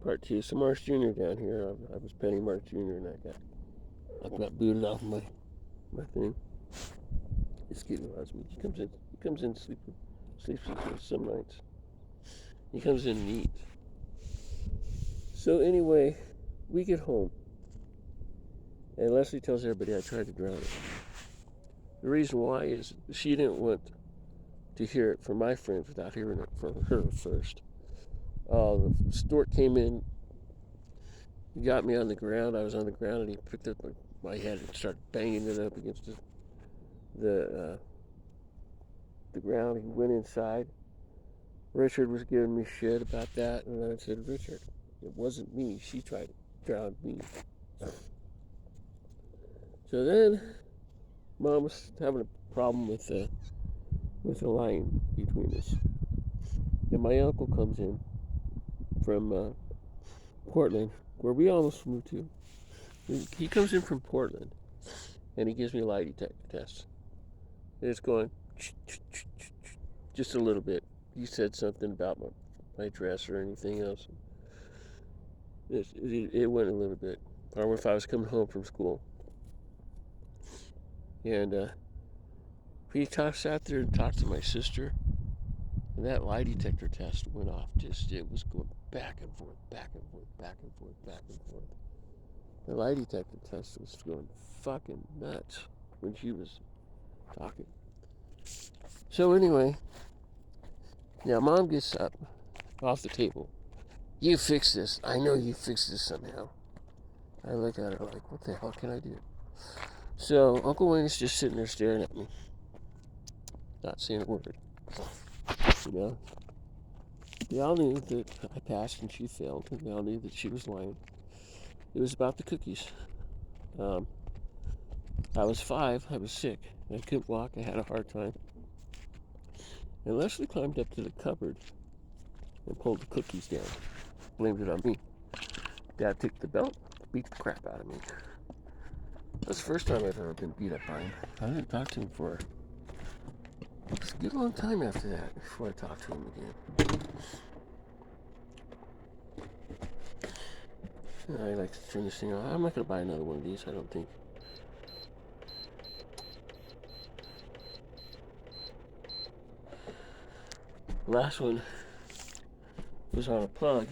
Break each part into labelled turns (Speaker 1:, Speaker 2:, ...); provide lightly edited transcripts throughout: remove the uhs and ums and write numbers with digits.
Speaker 1: Part 2. So Marsh Jr. down here. I was petting Marsh Jr. and I got booted off my thing. This kid loves me. He comes in sleeps with me some nights. He comes in and eats. So anyway, we get home. And Leslie tells everybody I tried to drown her. The reason why is she didn't want to hear it from my friends without hearing it from her first. The stork came in, he got me on the ground. I was on the ground, and he picked up my head and started banging it up against the ground. He went inside. Richard was giving me shit about that, and I said, Richard, it wasn't me. She tried to drown me. So then, Mom was having a problem with the line between us. And my uncle comes in from Portland, where we almost moved to. He comes in from Portland, and he gives me a lie detector test. And it's going just a little bit. He said something about my dress or anything else. It went a little bit. Or if I was coming home from school. And he sat there and talked to my sister. And that lie detector test went off. It was going back and forth, back and forth, back and forth, back and forth. The lie detector test was going fucking nuts when she was talking. So anyway, now Mom gets up off the table. You fix this. I know you fix this somehow. I look at her like, what the hell can I do? So Uncle Wayne is just sitting there staring at me, not saying a word. You know, they all knew that I passed and she failed, and they all knew that she was lying. It was about the cookies. I was 5. I was sick. I couldn't walk. I had a hard time. And Leslie climbed up to the cupboard and pulled the cookies down. Blamed it on me. Dad took the belt, beat the crap out of me. That's the first time I've ever been beat up by him. I didn't talk to him for a good long time after that, before I talked to him again. I like to turn this thing on. I'm not going to buy another one of these, I don't think. The last one was on a plug.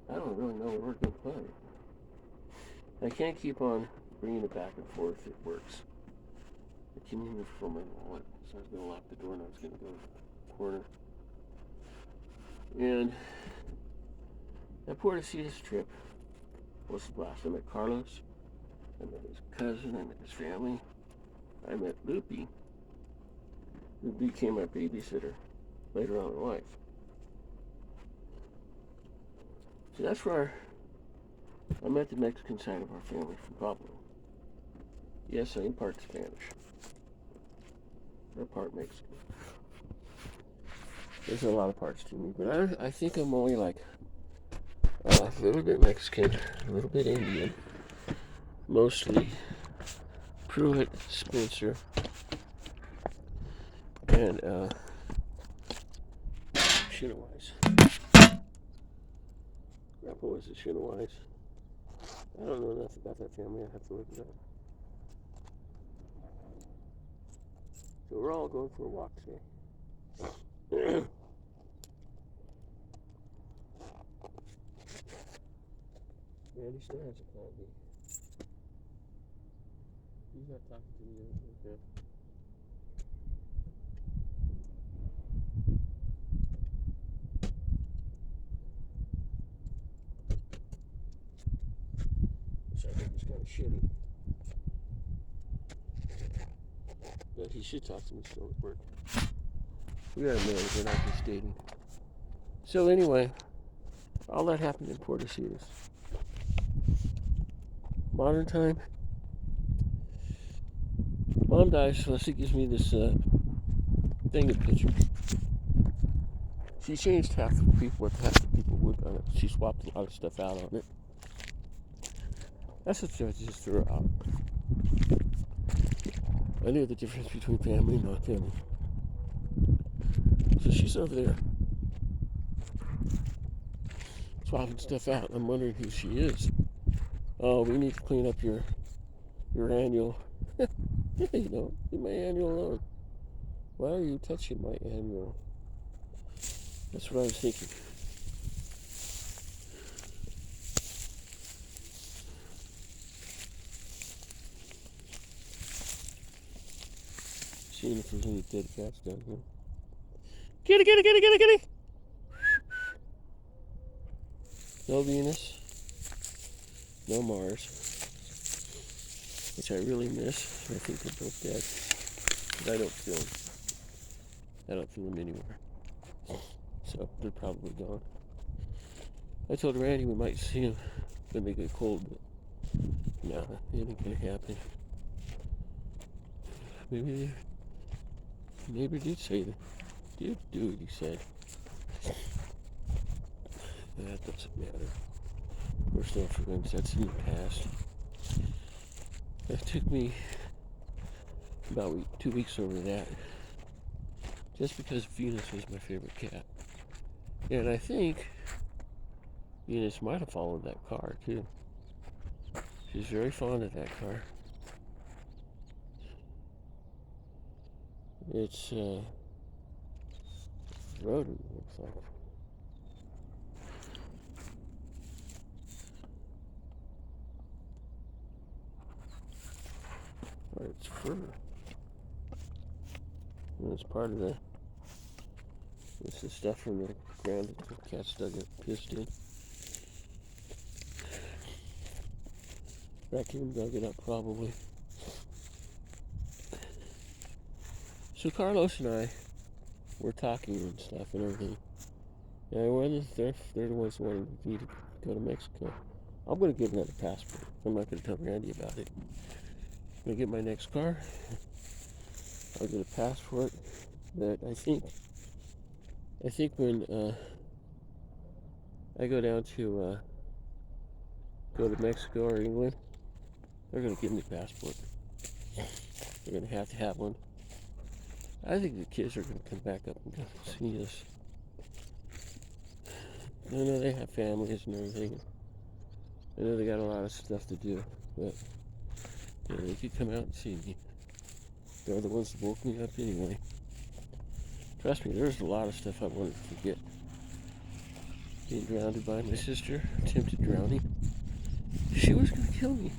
Speaker 1: I don't really know where we're going to put it. I can't keep on bringing it back and forth. It works. I came in for my wallet, so I was going to lock the door and I was going to go to the corner. And that Puerto Ciudad trip was the blast. I met Carlos. I met his cousin. I met his family. I met Loopy, who became my babysitter later on in life. So that's where I met the Mexican side of our family from Pablo. Yes, I am part Spanish. Or part Mexican. There's a lot of parts to me, but I think I'm only like a little bit Mexican, a little bit Indian, mostly Pruitt, Spencer, and Shinawise. Grandpa was a Shinawise. I don't know enough about that family. I have to look it up. So we're all going for a walk today. Man, he still hasn't called me. He's not talking to me yet. Okay. So I think it's kind of shitty. But he should talk to me still at work. We got a man, we're not just dating. So anyway, all that happened in Puerto Ciudad. Modern time. Mom dies, so she gives me this thing of pictures. She changed half the people would on it. She swapped a lot of stuff out on it. That's what I just threw her out. I knew the difference between family and non-family. So she's over there. swapping stuff out. I'm wondering who she is. Oh, we need to clean up your annual. You know, leave my annual alone. Why are you touching my annual? That's what I was thinking. Seeing if there's any dead cats down here. Kitty, kitty, kitty, kitty, kitty! No Venus. No Mars. Which I really miss. I think they're both dead. But I don't feel them. I don't feel them anywhere. So they're probably gone. I told Randy we might see them when they get cold, but no, it ain't gonna happen. Maybe the neighbor did say that. Did do it, he said. That doesn't matter. We're still friends. That's in the past. It took me about 2 weeks over that. Just because Venus was my favorite cat. And I think Venus might have followed that car too. She's very fond of that car. It's rotary, looks like. Or it's fur. And it's part of the. This is stuff from the ground that the cats dug up, pissed in. Raccoon dug it up probably. So Carlos and I were talking and stuff and everything. And they're the ones who wanted me to go to Mexico. I'm going to get another passport. I'm not going to tell Randy about it. I'm going to get my next car. I'll get a passport. But I think when I go down to go to Mexico or England, they're going to give me a passport. They're going to have one. I think the kids are going to come back up and see us. I know they have families and everything. I know they got a lot of stuff to do, but you know, they could come out and see me. They're the ones that woke me up anyway. Trust me, there's a lot of stuff I wanted to forget. Being drowned by my sister, attempted drowning. She was going to kill me.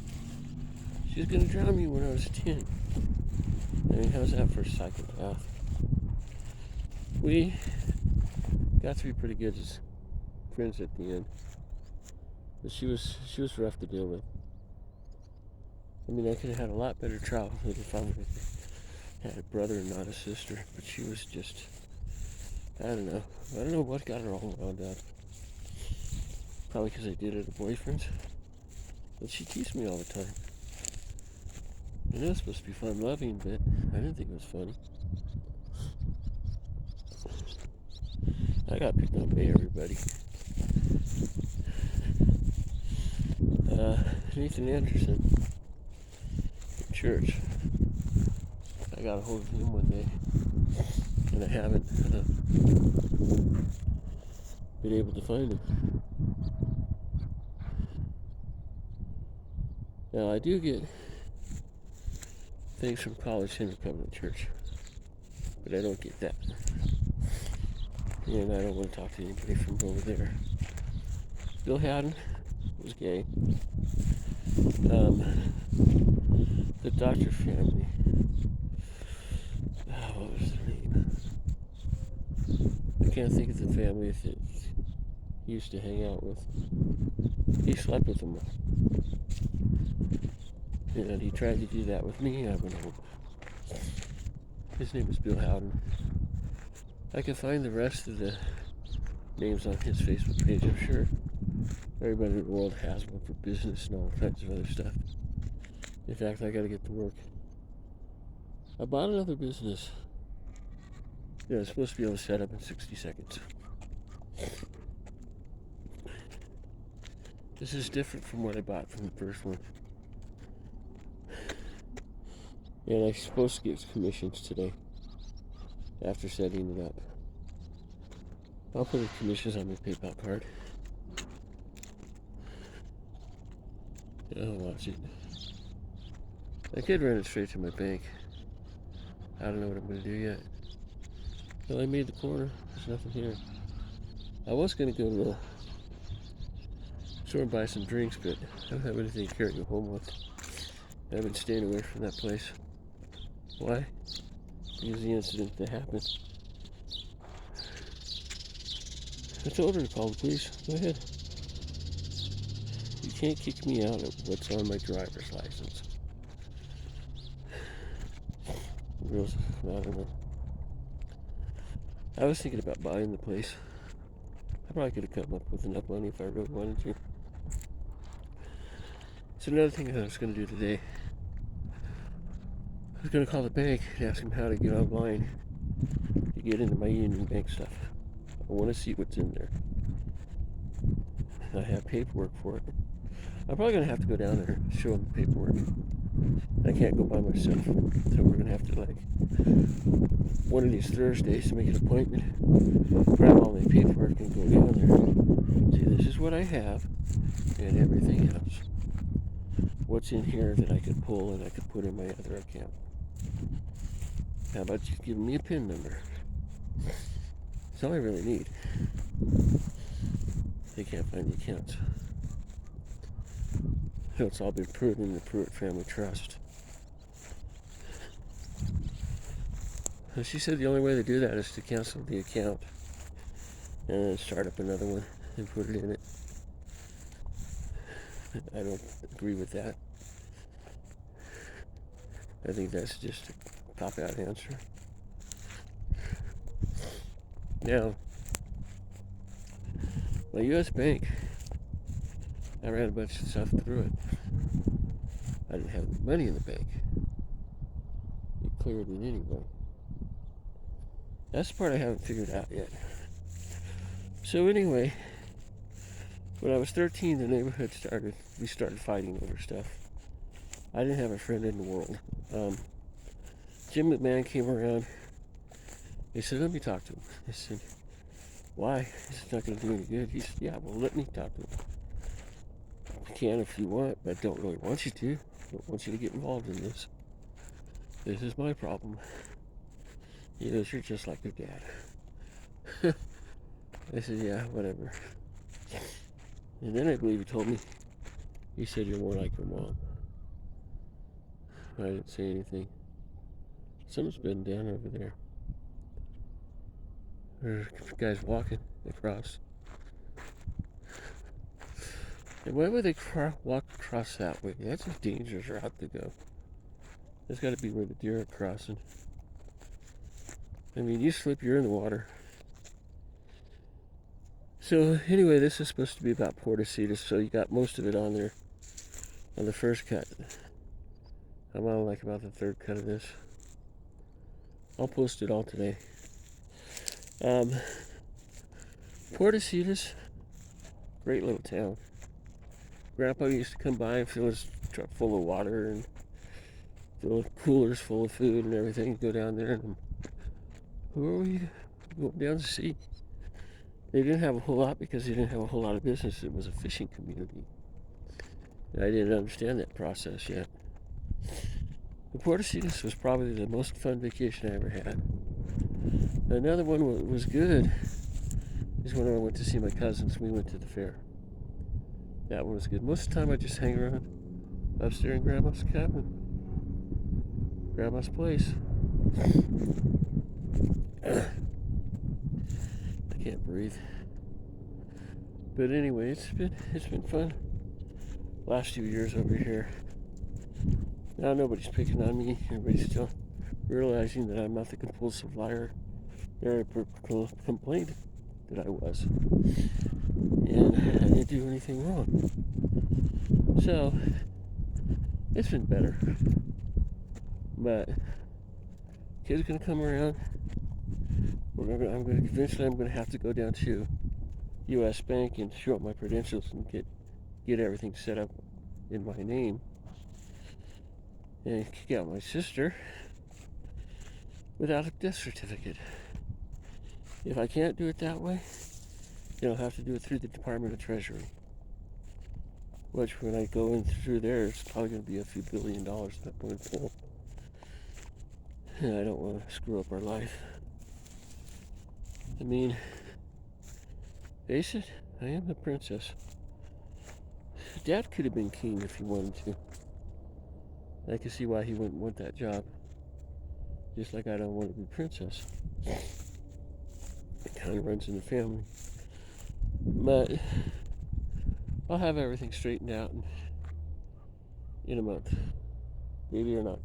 Speaker 1: She was going to drown me when I was 10. I mean, how's that for a psychopath? We got to be pretty good as friends at the end. But she was rough to deal with. I mean, I could have had a lot better childhood if I would have had a brother and not a sister. But she was just, I don't know what got her all wound up. Probably because I did it to boyfriends. But she teased me all the time. I know it's supposed to be fun loving, but I didn't think it was funny. I got picked on by everybody. Nathan Anderson from church. I got a hold of him one day, and I haven't been able to find him. Now I do get things from College Center coming to church, but I don't get that. And I don't want to talk to anybody from over there. Bill Haddon was gay. The Doctor family. What was their name? I can't think of the family that he used to hang out with. He slept with them. And he tried to do that with me. I went home. His name was Bill Howden. I can find the rest of the names on his Facebook page, I'm sure. Everybody in the world has one for business and all kinds of other stuff. In fact, I gotta get to work. I bought another business. Yeah, it's supposed to be able to set up in 60 seconds. This is different from what I bought from the first one. And I'm supposed to get commissions today after setting it up. I'll put the commissions on my PayPal card. I'll watch it. I could run it straight to my bank. I don't know what I'm going to do yet. Well, I made the corner. There's nothing here. I was going to go to the store and buy some drinks, but I don't have anything to carry home with. I've been staying away from that place. Why? Because of the incident that happened. I told her to call the police. Go ahead. You can't kick me out of what's on my driver's license. Girls, I don't know. I was thinking about buying the place. I probably could have come up with enough money if I really wanted to. So another thing that I was going to do today, I was going to call the bank and ask them how to get online to get into my Union Bank stuff. I want to see what's in there. I have paperwork for it. I'm probably going to have to go down there and show them the paperwork. I can't go by myself, so we're going to have to, like, one of these Thursdays make an appointment, grab all my paperwork and go down there. See, this is what I have and everything else. What's in here that I could pull and I could put in my other account. How about you giving me a PIN number? That's all I really need. They can't find the accounts. So it's all been put in the Pruitt Family Trust. So she said the only way to do that is to cancel the account and then start up another one and put it in it. I don't agree with that. I think that's just a cop-out answer. Now, my U.S. bank, I ran a bunch of stuff through it. I didn't have any money in the bank. It cleared it anyway. That's the part I haven't figured out yet. So anyway, when I was 13, the neighborhood we started fighting over stuff. I didn't have a friend in the world. Jim McMahon came around. He said, let me talk to him. I said, why? It's not going to do any good. He said, yeah, well, let me talk to him. You can if you want, but I don't really want you to. I don't want you to get involved in this. This is my problem. He goes, you're just like your dad. I said, yeah, whatever. And then I believe he told me, he said, you're more like your mom. I didn't say anything. Someone's been down over there. There's guys walking across. And why would they walk across that way? That's a dangerous route to go. That's got to be where the deer are crossing. I mean, you slip, you're in the water. So anyway, this is supposed to be about Portositas, so you got most of it on there on the first cut. I'm on like about the third cut of this. I'll post it all today. Portositas, great little town. Grandpa used to come by and fill his truck full of water and fill coolers full of food and everything. Go down there and who are we going down to see? They didn't have a whole lot because they didn't have a whole lot of business. It was a fishing community. And I didn't understand that process yet. The Portositas was probably the most fun vacation I ever had. Another one that was good is when I went to see my cousins. We went to the fair. That one was good. Most of the time I just hang around upstairs in Grandma's cabin. Grandma's place. I can't breathe. But anyway, it's been fun. Last few years over here. Now nobody's picking on me. Everybody's still realizing that I'm not the compulsive liar that I complained that I was. And I didn't do anything wrong. So, it's been better. But, kids are going to come around. Eventually I'm going to have to go down to U.S. Bank and show up my credentials and get everything set up in my name. And kick out my sister without a death certificate. If I can't do it that way, then I'll have to do it through the Department of Treasury. which when I go in through there, it's probably going to be a few $1 billion at that point. And I don't want to screw up our life. I mean, face it, I am the princess. Dad could have been king if he wanted to. I can see why he wouldn't want that job. Just like I don't want to be princess. It kind of runs in the family. But I'll have everything straightened out in a month. Maybe or not.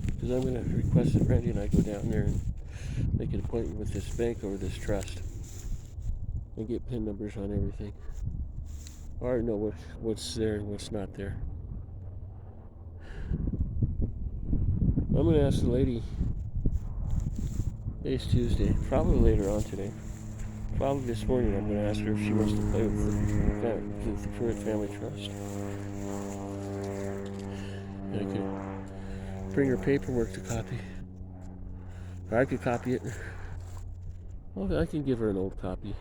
Speaker 1: Because I'm going to request it ready and I go down there and make an appointment with this bank or this trust. And get PIN numbers on everything. I already know what's there and what's not there. I'm going to ask the lady. Today's Tuesday. Probably later on today. Probably this morning I'm going to ask her if she wants to play with the current family trust. And I could bring her paperwork to copy. Or I could copy it. Well, I can give her an old copy.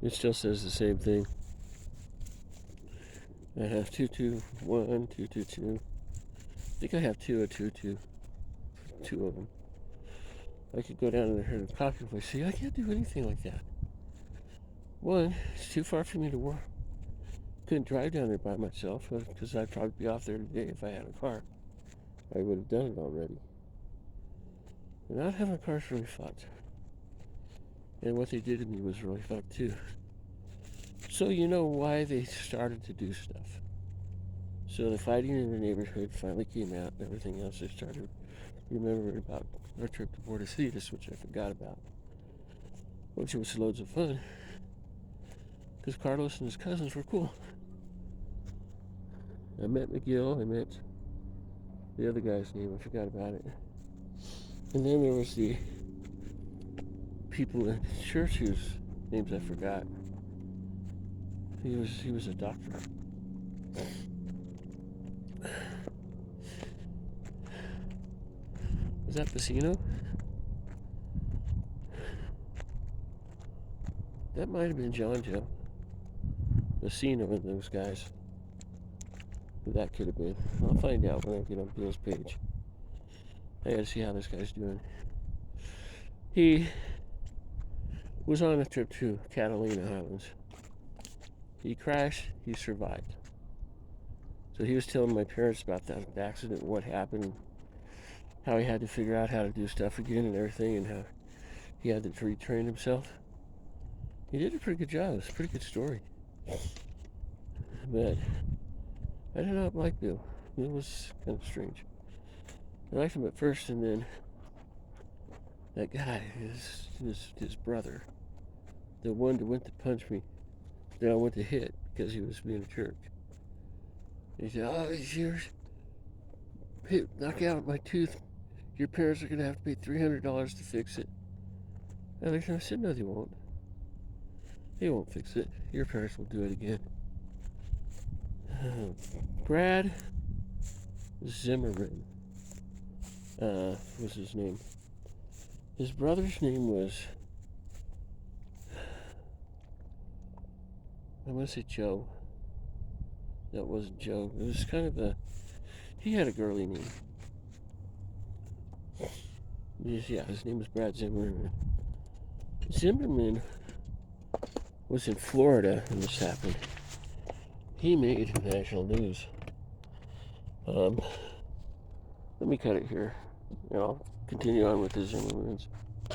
Speaker 1: It still says the same thing. I have 221, 222. I think I have 222. Two of them. I could go down to her coffee place. See, I can't do anything like that. One, it's too far for me to work. Couldn't drive down there by myself because I'd probably be off there today if I had a car. I would have done it already. And not having a car is really fucked. And what they did to me was really fucked too. So you know why they started to do stuff. So the fighting in the neighborhood finally came out and everything else. I started remembering about our trip to Puerto Ciudad, which I forgot about. Which was loads of fun. Because Carlos and his cousins were cool. I met McGill, I met the other guy's name, I forgot about it. And then there was the people in church whose names I forgot. He was a doctor. Was that Pacino? That might have been John Joe. Pacino and those guys. Who that could have been. I'll find out when I get on Bill's page. I gotta see how this guy's doing. He was on a trip to Catalina Islands. He crashed, he survived. So he was telling my parents about that accident, what happened, how he had to figure out how to do stuff again and everything, and how he had to retrain himself. He did a pretty good job. It's a pretty good story. But I did not like Bill. It was kind of strange. I liked him at first, and then that guy, his brother, the one that went to punch me, that I went to hit because he was being a jerk. He said, "Oh, these years, knock out my tooth. Your parents are going to have to pay $300 to fix it." And I said, "No, they won't. They won't fix it. Your parents will do it again." Brad Zimmerman was his name. His brother's name was, I want to say Joe. That wasn't Joe. It was kind of he had a girly name. Yeah, his name was Brad Zimmerman. Zimmerman was in Florida when this happened. He made national news. Let me cut it here, and I'll continue on with the Zimmermans.